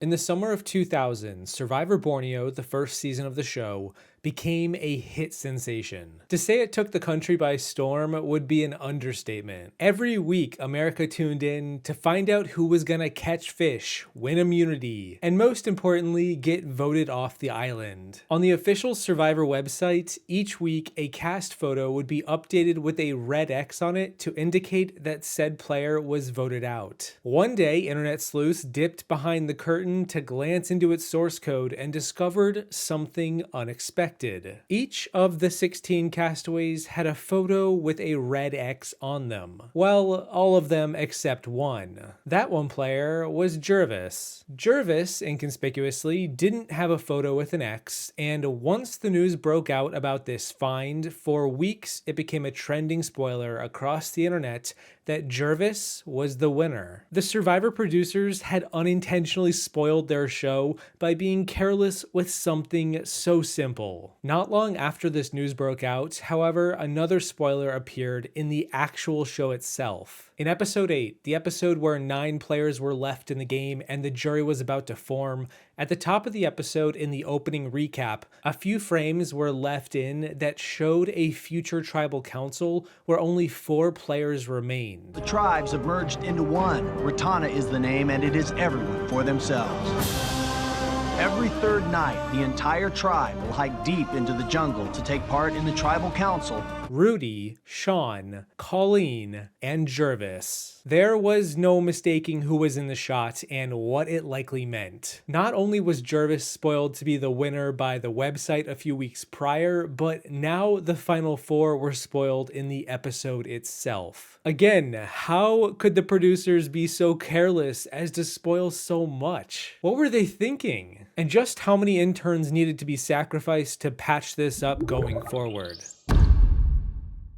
In the summer of 2000, Survivor Borneo, the first season of the show, became a hit sensation. To say it took the country by storm would be an understatement. Every week, America tuned in to find out who was gonna catch fish, win immunity, and most importantly, get voted off the island. On the official Survivor website, each week a cast photo would be updated with a red X on it to indicate that said player was voted out. One day, internet sleuths dipped behind the curtain to glance into its source code and discovered something unexpected. Each of the 16 castaways had a photo with a red X on them. Well, all of them except one. That one player was Jervis. Jervis, inconspicuously, didn't have a photo with an X, and once the news broke out about this find, for weeks it became a trending spoiler across the internet that Jervis was the winner. The Survivor producers had unintentionally spoiled their show by being careless with something so simple. Not long after this news broke out, however, another spoiler appeared in the actual show itself. In episode 8, the episode where 9 players were left in the game and the jury was about to form, at the top of the episode in the opening recap, a few frames were left in that showed a future tribal council where only 4 players remained. The tribes have merged into one. Ratana is the name, and it is everyone for themselves. Every third night, the entire tribe will hike deep into the jungle to take part in the tribal council. Rudy, Sean, Colleen, and Jervis. There was no mistaking who was in the shot and what it likely meant. Not only was Jervis spoiled to be the winner by the website a few weeks prior, but now the final 4 were spoiled in the episode itself. Again, how could the producers be so careless as to spoil so much? What were they thinking? And just how many interns needed to be sacrificed to patch this up going forward?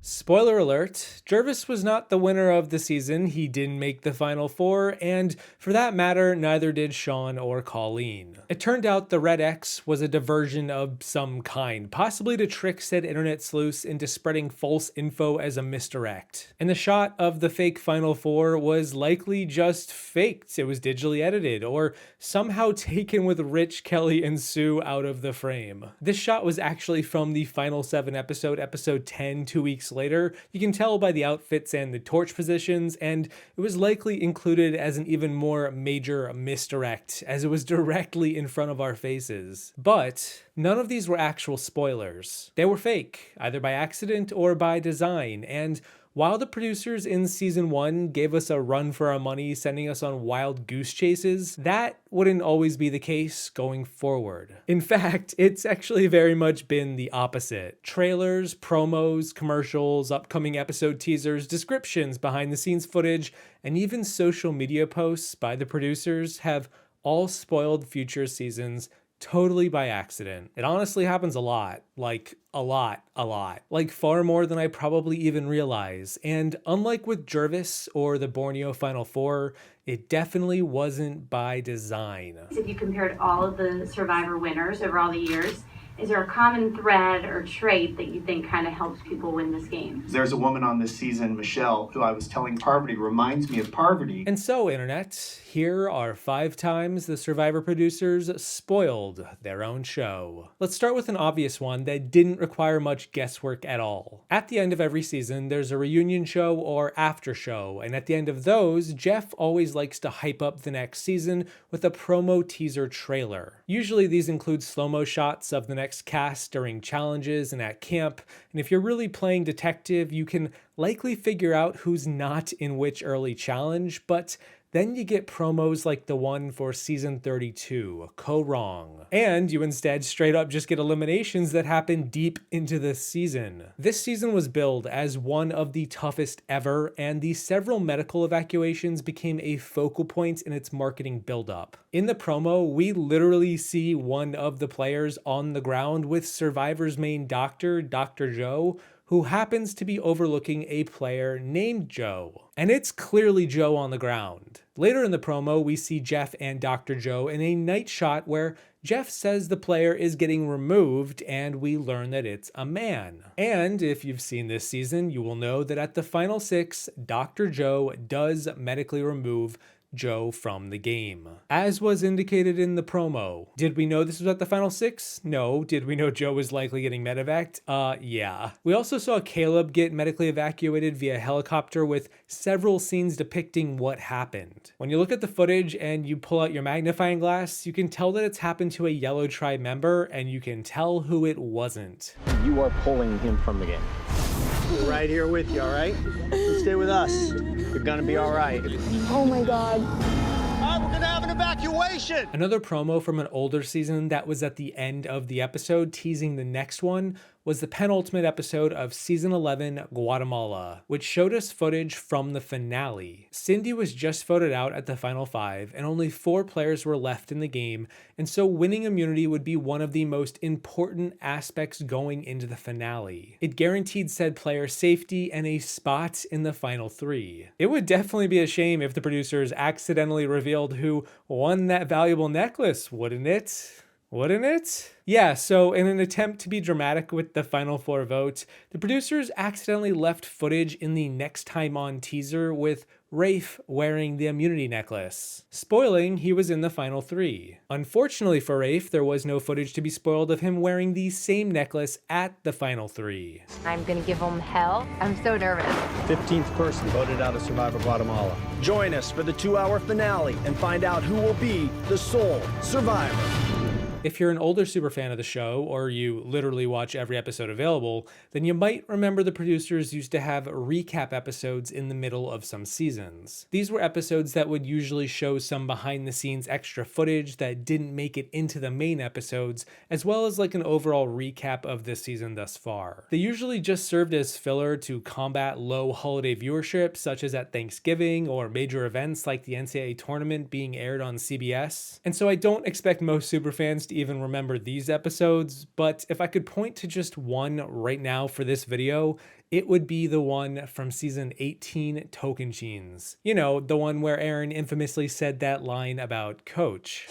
Spoiler alert, Jervis was not the winner of the season. He didn't make the final 4, and for that matter, neither did Sean or Colleen. It turned out the red X was a diversion of some kind, possibly to trick said internet sleuths into spreading false info as a misdirect. And the shot of the fake final 4 was likely just faked. It was digitally edited, or somehow taken with Rich, Kelly, and Sue out of the frame. This shot was actually from the final 7 episode, episode 10, 2 weeks later. You can tell by the outfits and the torch positions, and it was likely included as an even more major misdirect, as it was directly in front of our faces. But none of these were actual spoilers. They were fake, either by accident or by design, and while the producers in season 1 gave us a run for our money, sending us on wild goose chases, that wouldn't always be the case going forward. In fact, it's actually very much been the opposite. Trailers, promos, commercials, upcoming episode teasers, descriptions, behind the scenes footage, and even social media posts by the producers have all spoiled future seasons totally by accident. It honestly happens a lot. Like, a lot. Like, far more than I probably even realize. And unlike with Jervis or the Borneo Final 4, it definitely wasn't by design. If you compared all of the Survivor winners over all the years, is there a common thread or trait that you think kind of helps people win this game? There's a woman on this season, Michelle, who I was telling Parvati reminds me of Parvati. And so, internet, here are 5 times the Survivor producers spoiled their own show. Let's start with an obvious one that didn't require much guesswork at all. At the end of every season, there's a reunion show or after show, and at the end of those, Jeff always likes to hype up the next season with a promo teaser trailer. Usually these include slow-mo shots of the next cast during challenges and at camp, and if you're really playing detective, you can likely figure out who's not in which early challenge, but then you get promos like the one for season 32, Wrong. And you instead straight up just get eliminations that happen deep into the season. This season was billed as one of the toughest ever, and the several medical evacuations became a focal point in its marketing buildup. In the promo, we literally see one of the players on the ground with Survivor's main doctor, Dr. Joe, who happens to be overlooking a player named Joe. And it's clearly Joe on the ground. Later in the promo, we see Jeff and Dr. Joe in a night shot where Jeff says the player is getting removed, and we learn that it's a man. And if you've seen this season, you will know that at the final 6, Dr. Joe does medically remove Joe from the game. As was indicated in the promo. Did we know this was at the final 6? No. Did we know Joe was likely getting medevaced? Yeah. We also saw Caleb get medically evacuated via helicopter with several scenes depicting what happened. When you look at the footage and you pull out your magnifying glass, you can tell that it's happened to a Yellow Tribe member, and you can tell who it wasn't. You are pulling him from the game. We're right here with you, all right? Stay with us. You're gonna be all right. Oh my God. All right, we're gonna have an evacuation. Another promo from an older season that was at the end of the episode teasing the next one was the penultimate episode of season 11, Guatemala, which showed us footage from the finale. Cindy was just voted out at the final 5, and only 4 players were left in the game, and so winning immunity would be one of the most important aspects going into the finale. It guaranteed said player safety and a spot in the final 3. It would definitely be a shame if the producers accidentally revealed who won that valuable necklace, wouldn't it? Wouldn't it? Yeah, so in an attempt to be dramatic with the final 4 votes, the producers accidentally left footage in the Next Time On teaser with Rafe wearing the immunity necklace, spoiling he was in the final 3. Unfortunately for Rafe, there was no footage to be spoiled of him wearing the same necklace at the final 3. I'm gonna give him hell. I'm so nervous. 15th person voted out of Survivor Guatemala. Join us for the 2-hour finale and find out who will be the sole survivor. If you're an older superfan of the show, or you literally watch every episode available, then you might remember the producers used to have recap episodes in the middle of some seasons. These were episodes that would usually show some behind the scenes extra footage that didn't make it into the main episodes, as well as like an overall recap of this season thus far. They usually just served as filler to combat low holiday viewership, such as at Thanksgiving or major events like the NCAA tournament being aired on CBS. And so I don't expect most superfans to even remember these episodes, but if I could point to just one right now for this video, it would be the one from season 18, Tocantins. You know, the one where Aaron infamously said that line about Coach.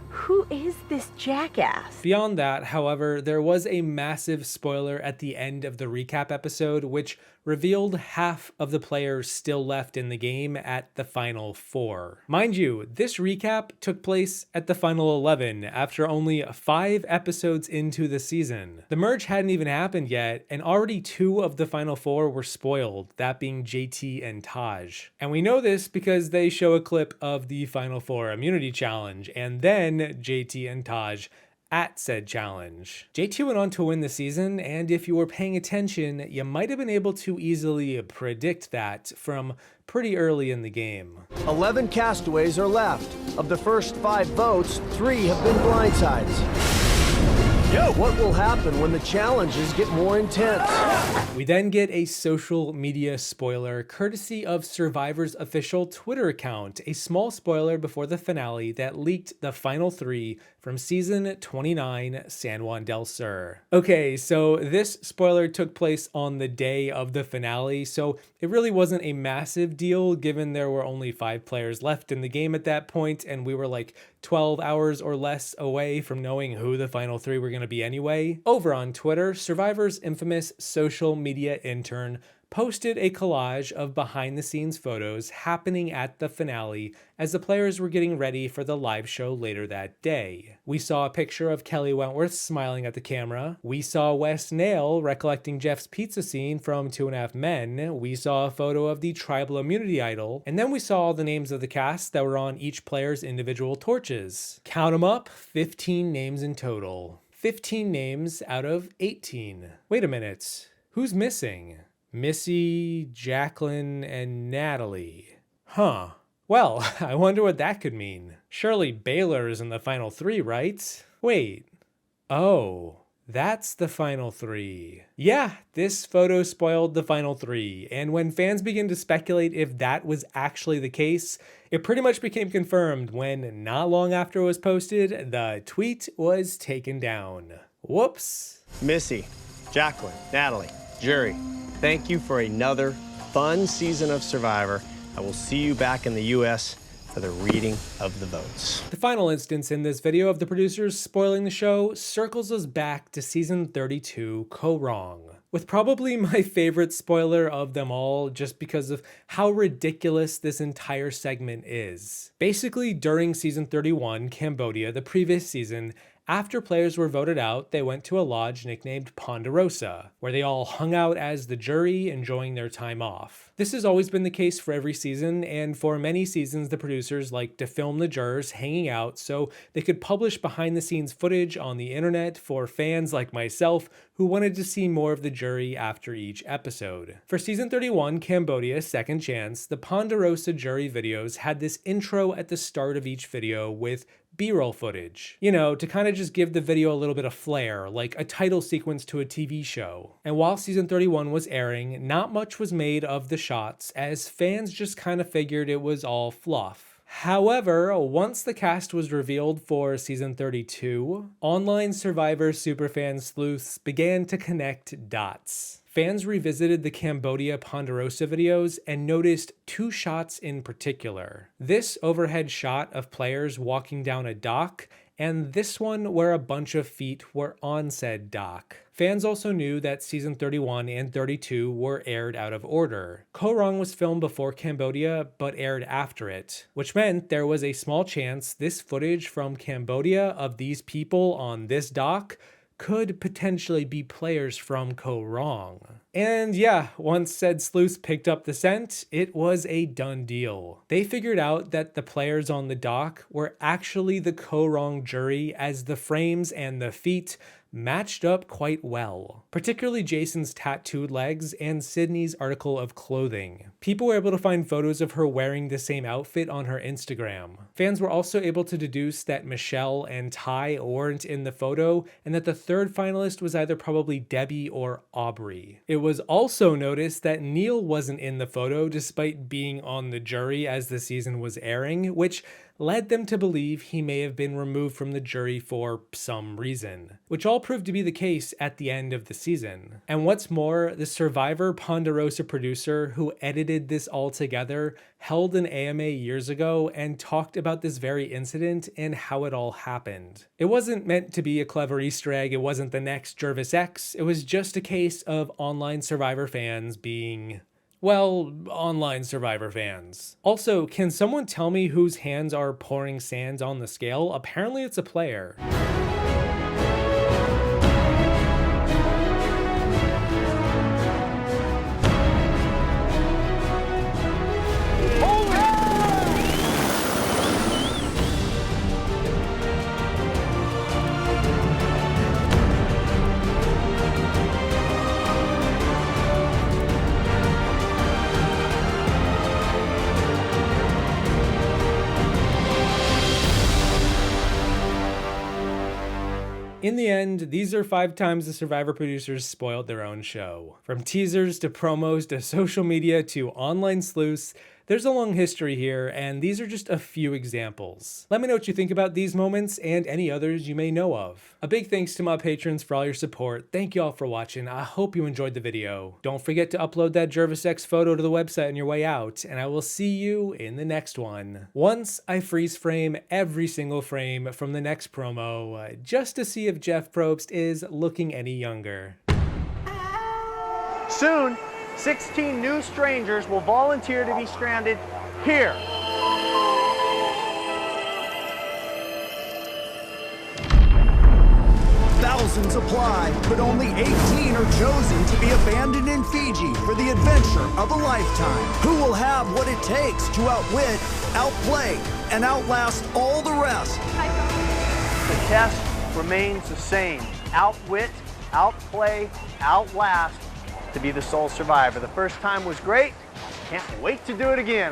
Who is this jackass? Beyond that, however, there was a massive spoiler at the end of the recap episode, which revealed half of the players still left in the game at the final 4. Mind you, this recap took place at the final 11 after only 5 episodes into the season. The merge hadn't even happened yet, and already 2 of the final 4 were spoiled, that being JT and Taj. And we know this because they show a clip of the final 4 immunity challenge, and then JT and Taj at said challenge. JT went on to win the season, and if you were paying attention, you might have been able to easily predict that from pretty early in the game. 11 castaways are left. Of the first 5 votes, 3 have been blindsides. Yo, what will happen when the challenges get more intense? We then get a social media spoiler courtesy of Survivor's official Twitter account, a small spoiler before the finale that leaked the final 3 from season 29, San Juan del Sur. Okay, so this spoiler took place on the day of the finale, so it really wasn't a massive deal given there were only 5 players left in the game at that point, and we were like 12 hours or less away from knowing who the final 3 were going to be anyway. Over on Twitter, Survivor's infamous social media intern posted a collage of behind-the-scenes photos happening at the finale as the players were getting ready for the live show later that day. We saw a picture of Kelly Wentworth smiling at the camera. We saw Wes Nail recollecting Jeff's pizza scene from 2.5 Men. We saw a photo of the tribal immunity idol. And then we saw all the names of the cast that were on each player's individual torches. Count them up, 15 names in total. 15 names out of 18. Wait a minute, who's missing? Missy, Jacqueline, and Natalie. Huh. Well, I wonder what that could mean. Surely Baylor is in the final 3, right? Wait. Oh, that's the final 3. Yeah, this photo spoiled the final 3, and when fans began to speculate if that was actually the case, it pretty much became confirmed when, not long after it was posted, the tweet was taken down. Whoops. Missy, Jacqueline, Natalie, Jury, thank you for another fun season of Survivor. I will see you back in the U.S. for the reading of the votes. The final instance in this video of the producers spoiling the show circles us back to season 32, Co Wrong. with probably my favorite spoiler of them all just because of how ridiculous this entire segment is. Basically, during season 31, Cambodia, the previous season, after players were voted out, they went to a lodge nicknamed Ponderosa, where they all hung out as the jury, enjoying their time off. This has always been the case for every season, and for many seasons the producers liked to film the jurors hanging out so they could publish behind-the-scenes footage on the internet for fans like myself who wanted to see more of the jury after each episode. For season 31, Cambodia, Second Chance, the Ponderosa jury videos had this intro at the start of each video with B-roll footage, you know, to kind of just give the video a little bit of flair, like a title sequence to a TV show. And while season 31 was airing, not much was made of the shots, as fans just kind of figured it was all fluff. However, once the cast was revealed for season 32, online Survivor superfan sleuths began to connect dots. Fans revisited the Cambodia Ponderosa videos and noticed two shots in particular. This overhead shot of players walking down a dock, and this one where a bunch of feet were on said dock. Fans also knew that season 31 and 32 were aired out of order. Koh Rong was filmed before Cambodia, but aired after it, which meant there was a small chance this footage from Cambodia of these people on this dock could potentially be players from Koh Rong. And yeah, once said sleuths picked up the scent, it was a done deal. They figured out that the players on the dock were actually the Koh Rong jury, as the frames and the feet matched up quite well, particularly Jason's tattooed legs and Sydney's article of clothing. People were able to find photos of her wearing the same outfit on her Instagram. Fans were also able to deduce that Michelle and Ty weren't in the photo, and that the third finalist was either probably Debbie or Aubrey. It was also noticed that Neil wasn't in the photo despite being on the jury as the season was airing, which led them to believe he may have been removed from the jury for some reason, which all proved to be the case at the end of the season. And what's more, the Survivor Ponderosa producer who edited this all together held an AMA years ago and talked about this very incident and how it all happened. It wasn't meant to be a clever Easter egg, it wasn't the next Jervis X, it was just a case of online Survivor fans being, well, online Survivor fans. Also, can someone tell me whose hands are pouring sand on the scale? Apparently it's a player. In the end, these are 5 times the Survivor producers spoiled their own show. From teasers to promos to social media to online sleuths, there's a long history here, and these are just a few examples. Let me know what you think about these moments and any others you may know of. A big thanks to my patrons for all your support. Thank you all for watching. I hope you enjoyed the video. Don't forget to upload that Jervis X photo to the website on your way out, and I will see you in the next one. Once I freeze frame every single frame from the next promo, just to see if Jeff Probst is looking any younger. Soon, 16 new strangers will volunteer to be stranded here. Thousands apply, but only 18 are chosen to be abandoned in Fiji for the adventure of a lifetime. Who will have what it takes to outwit, outplay, and outlast all the rest? The test remains the same. Outwit, outplay, outlast, to be the sole survivor. The first time was great. Can't wait to do it again.